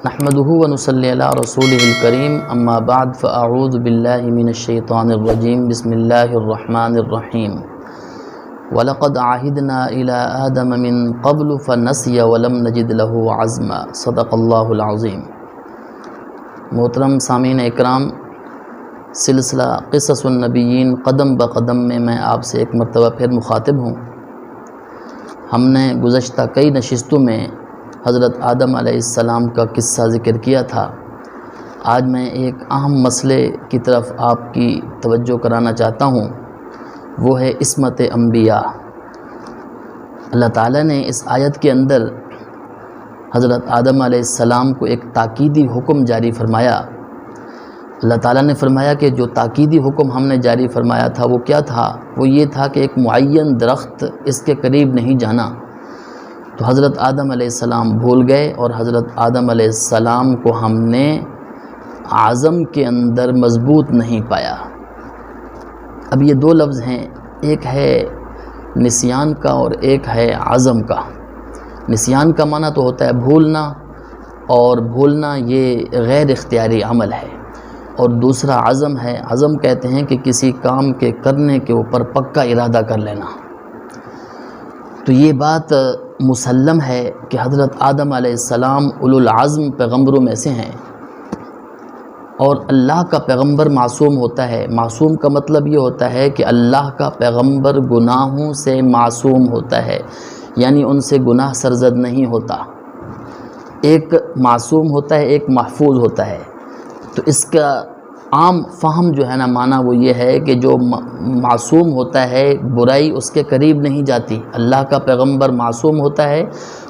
نحمده ونصلي على رسوله الكريم اما بعد فاعوذ بالله من الشيطان الرجيم بسم الله الرحمن الرحيم وَلَقَدْ عَهِدْنَا إِلَىٰ آدَمَ مِن قَبْلُ فَنَسِيَ وَلَمْ نَجِدْ لَهُ عَزْمًا صدق اللہ العظیم۔ محترم سامعین اکرام، سلسلہ قصص النبیین قدم بقدم میں آپ سے ایک مرتبہ پھر مخاطب ہوں۔ ہم نے گزشتہ کئی نشستوں میں حضرت آدم علیہ السلام کا قصہ ذکر کیا تھا۔ آج میں ایک اہم مسئلے کی طرف آپ کی توجہ کرانا چاہتا ہوں، وہ ہے عصمت انبیاء۔ اللہ تعالیٰ نے اس آیت کے اندر حضرت آدم علیہ السلام کو ایک تاکیدی حکم جاری فرمایا۔ اللہ تعالیٰ نے فرمایا کہ جو تاکیدی حکم ہم نے جاری فرمایا تھا وہ کیا تھا؟ وہ یہ تھا کہ ایک معین درخت اس کے قریب نہیں جانا۔ تو حضرت آدم علیہ السلام بھول گئے اور حضرت آدم علیہ السلام کو ہم نے عزم کے اندر مضبوط نہیں پایا۔ اب یہ دو لفظ ہیں، ایک ہے نسیان کا اور ایک ہے عزم کا۔ نسیان کا معنی تو ہوتا ہے بھولنا، اور بھولنا یہ غیر اختیاری عمل ہے، اور دوسرا عزم ہے۔ عزم کہتے ہیں کہ کسی کام کے کرنے کے اوپر پکا ارادہ کر لینا۔ تو یہ بات مسلم ہے کہ حضرت آدم علیہ السلام اولو العزم پیغمبروں میں سے ہیں، اور اللہ کا پیغمبر معصوم ہوتا ہے۔ معصوم کا مطلب یہ ہوتا ہے کہ اللہ کا پیغمبر گناہوں سے معصوم ہوتا ہے، یعنی ان سے گناہ سرزد نہیں ہوتا۔ ایک معصوم ہوتا ہے، ایک محفوظ ہوتا ہے۔ تو اس کا عام فہم جو ہے نا معنی وہ یہ ہے کہ جو معصوم ہوتا ہے برائی اس کے قریب نہیں جاتی۔ اللہ کا پیغمبر معصوم ہوتا ہے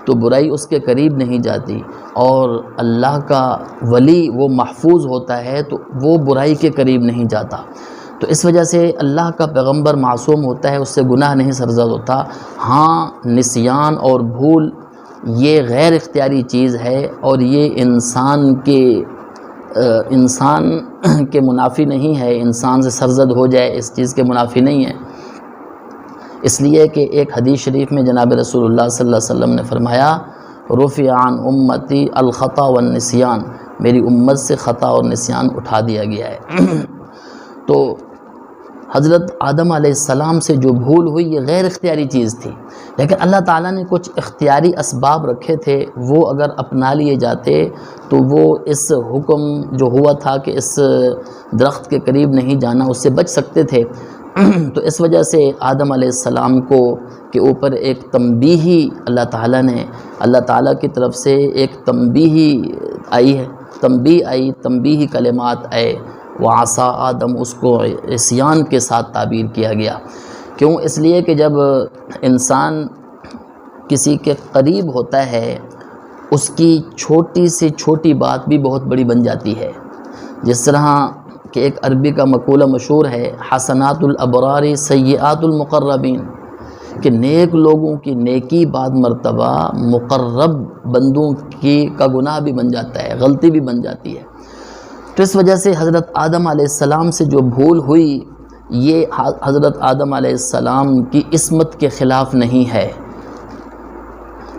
تو برائی اس کے قریب نہیں جاتی، اور اللہ کا ولی وہ محفوظ ہوتا ہے تو وہ برائی کے قریب نہیں جاتا۔ تو اس وجہ سے اللہ کا پیغمبر معصوم ہوتا ہے، اس سے گناہ نہیں سرزد ہوتا۔ ہاں، نسیان اور بھول یہ غیر اختیاری چیز ہے، اور یہ انسان کے منافی نہیں ہے، انسان سے سرزد ہو جائے اس چیز کے منافی نہیں ہے۔ اس لیے کہ ایک حدیث شریف میں جناب رسول اللہ صلی اللہ علیہ وسلم نے فرمایا، رفع عن امتی الخطا والنسیان، میری امت سے خطا اور نسیان اٹھا دیا گیا ہے۔ تو حضرت آدم علیہ السلام سے جو بھول ہوئی یہ غیر اختیاری چیز تھی، لیکن اللہ تعالیٰ نے کچھ اختیاری اسباب رکھے تھے، وہ اگر اپنا لیے جاتے تو وہ اس حکم جو ہوا تھا کہ اس درخت کے قریب نہیں جانا، اس سے بچ سکتے تھے۔ تو اس وجہ سے آدم علیہ السلام کے اوپر ایک تنبیہی اللہ تعالیٰ کی طرف سے ایک تنبیہی آئی ہے، تنبیہی کلمات آئے، وعصا آدم، اس کو عصیان کے ساتھ تعبیر کیا گیا۔ کیوں؟ اس لیے کہ جب انسان کسی کے قریب ہوتا ہے اس کی چھوٹی سے چھوٹی بات بھی بہت بڑی بن جاتی ہے۔ جس طرح کہ ایک عربی کا مقولہ مشہور ہے، حسنات الابرار سیئات المقربین، کہ نیک لوگوں کی نیکی بعد مرتبہ مقرب بندوں کا گناہ بھی بن جاتا ہے، غلطی بھی بن جاتی ہے۔ تو اس وجہ سے حضرت آدم علیہ السلام سے جو بھول ہوئی یہ حضرت آدم علیہ السلام کی عصمت کے خلاف نہیں ہے۔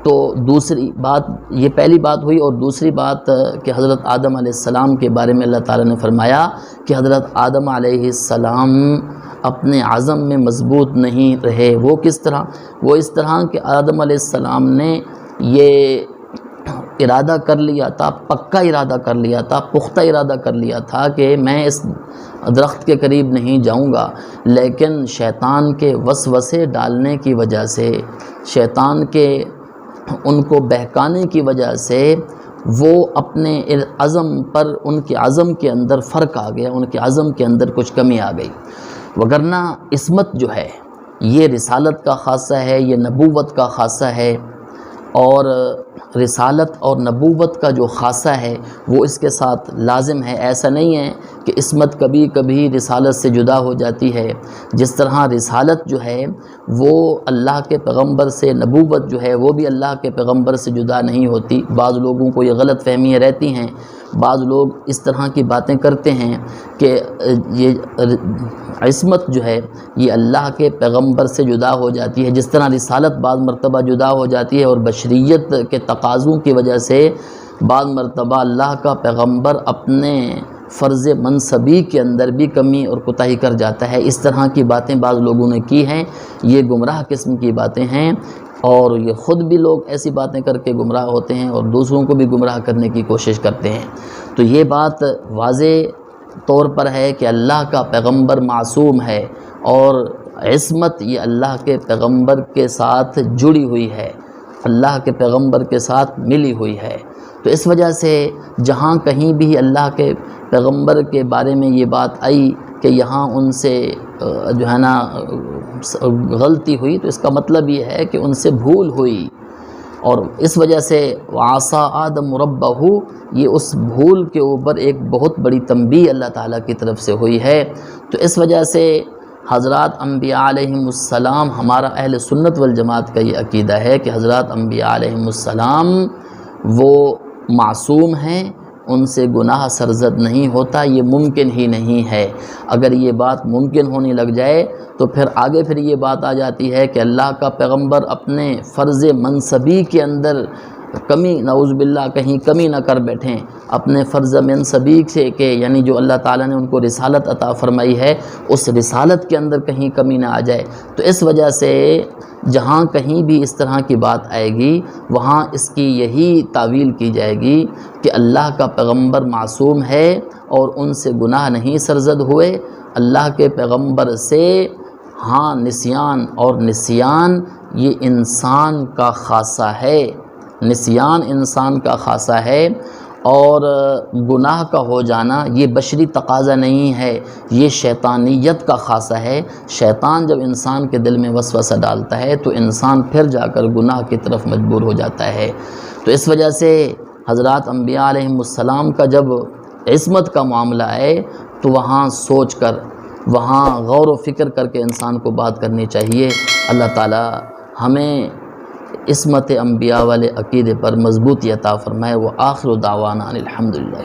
تو دوسری بات، یہ پہلی بات ہوئی، اور دوسری بات کہ حضرت آدم علیہ السلام کے بارے میں اللہ تعالیٰ نے فرمایا کہ حضرت آدم علیہ السلام اپنے عزم میں مضبوط نہیں رہے۔ وہ کس طرح؟ وہ اس طرح کہ آدم علیہ السلام نے یہ ارادہ کر لیا تھا، پکا ارادہ کر لیا تھا، پختہ ارادہ کر لیا تھا کہ میں اس درخت کے قریب نہیں جاؤں گا، لیکن شیطان کے وسوسے ڈالنے کی وجہ سے، شیطان کے ان کو بہکانے کی وجہ سے وہ اپنے عزم پر، ان کے عزم کے اندر فرق آ گیا، ان کے عزم کے اندر کچھ کمی آ گئی۔ وگرنہ عصمت جو ہے یہ رسالت کا خاصہ ہے، یہ نبوت کا خاصہ ہے، اور رسالت اور نبوت کا جو خاصہ ہے وہ اس کے ساتھ لازم ہے۔ ایسا نہیں ہے کہ عصمت کبھی کبھی رسالت سے جدا ہو جاتی ہے۔ جس طرح رسالت جو ہے وہ اللہ کے پیغمبر سے، نبوت جو ہے وہ بھی اللہ کے پیغمبر سے جدا نہیں ہوتی۔ بعض لوگوں کو یہ غلط فہمیاں رہتی ہیں، بعض لوگ اس طرح کی باتیں کرتے ہیں کہ یہ عصمت جو ہے یہ اللہ کے پیغمبر سے جدا ہو جاتی ہے، جس طرح رسالت بعض مرتبہ جدا ہو جاتی ہے، اور بشریت کے تقاضوں کی وجہ سے بعض مرتبہ اللہ کا پیغمبر اپنے فرض منصبی کے اندر بھی کمی اور کوتاہی کر جاتا ہے۔ اس طرح کی باتیں بعض لوگوں نے کی ہیں، یہ گمراہ قسم کی باتیں ہیں، اور یہ خود بھی لوگ ایسی باتیں کر کے گمراہ ہوتے ہیں اور دوسروں کو بھی گمراہ کرنے کی کوشش کرتے ہیں۔ تو یہ بات واضح طور پر ہے کہ اللہ کا پیغمبر معصوم ہے، اور عصمت یہ اللہ کے پیغمبر کے ساتھ جڑی ہوئی ہے، اللہ کے پیغمبر کے ساتھ ملی ہوئی ہے۔ تو اس وجہ سے جہاں کہیں بھی اللہ کے پیغمبر کے بارے میں یہ بات آئی کہ یہاں ان سے جو ہے نا غلطی ہوئی، تو اس کا مطلب یہ ہے کہ ان سے بھول ہوئی، اور اس وجہ سے وعصى آدم ربہ، یہ اس بھول کے اوپر ایک بہت بڑی تنبیہ اللہ تعالیٰ کی طرف سے ہوئی ہے۔ تو اس وجہ سے حضرات انبیاء علیہم السلام، ہمارا اہل سنت والجماعت کا یہ عقیدہ ہے کہ حضرات انبیاء علیہم السلام وہ معصوم ہیں، ان سے گناہ سرزد نہیں ہوتا، یہ ممکن ہی نہیں ہے۔ اگر یہ بات ممکن ہونے لگ جائے تو پھر آگے یہ بات آ جاتی ہے کہ اللہ کا پیغمبر اپنے فرض منصبی کے اندر کمی، نعوذ باللہ، کہیں کمی نہ کر بیٹھیں اپنے فرض منصبی سے، کہ یعنی جو اللہ تعالیٰ نے ان کو رسالت عطا فرمائی ہے اس رسالت کے اندر کہیں کمی نہ آ جائے۔ تو اس وجہ سے جہاں کہیں بھی اس طرح کی بات آئے گی وہاں اس کی یہی تعویل کی جائے گی کہ اللہ کا پیغمبر معصوم ہے اور ان سے گناہ نہیں سرزد ہوئے۔ اللہ کے پیغمبر سے ہاں نسیان، اور نسیان یہ انسان کا خاصہ ہے، نسیان انسان کا خاصہ ہے، اور گناہ کا ہو جانا یہ بشری تقاضا نہیں ہے، یہ شیطانیت کا خاصہ ہے۔ شیطان جب انسان کے دل میں وسوسہ ڈالتا ہے تو انسان پھر جا کر گناہ کی طرف مجبور ہو جاتا ہے۔ تو اس وجہ سے حضرات انبیاء علیہم السلام کا جب عصمت کا معاملہ آئے تو وہاں سوچ کر، وہاں غور و فکر کر کے انسان کو بات کرنی چاہیے۔ اللہ تعالی ہمیں عصمت انبیاء والے عقیدے پر مضبوطی عطا فرمائے۔ وآخر دعوانا الحمدللہ۔